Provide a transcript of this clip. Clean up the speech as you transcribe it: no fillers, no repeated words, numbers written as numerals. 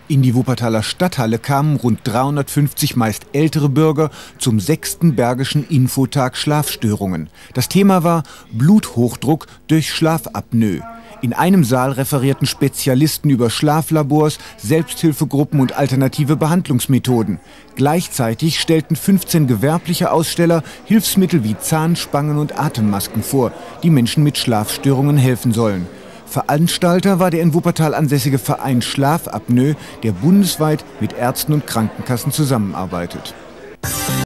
In die Wuppertaler Stadthalle kamen rund 350 meist ältere Bürger zum 6. Bergischen Infotag Schlafstörungen. Das Thema war Bluthochdruck durch Schlafapnoe. In einem Saal referierten Spezialisten über Schlaflabors, Selbsthilfegruppen und alternative Behandlungsmethoden. Gleichzeitig stellten 15 gewerbliche Aussteller Hilfsmittel wie Zahnspangen und Atemmasken vor, die Menschen mit Schlafstörungen helfen sollen. Veranstalter war der in Wuppertal ansässige Verein Schlafapnoe, der bundesweit mit Ärzten und Krankenkassen zusammenarbeitet.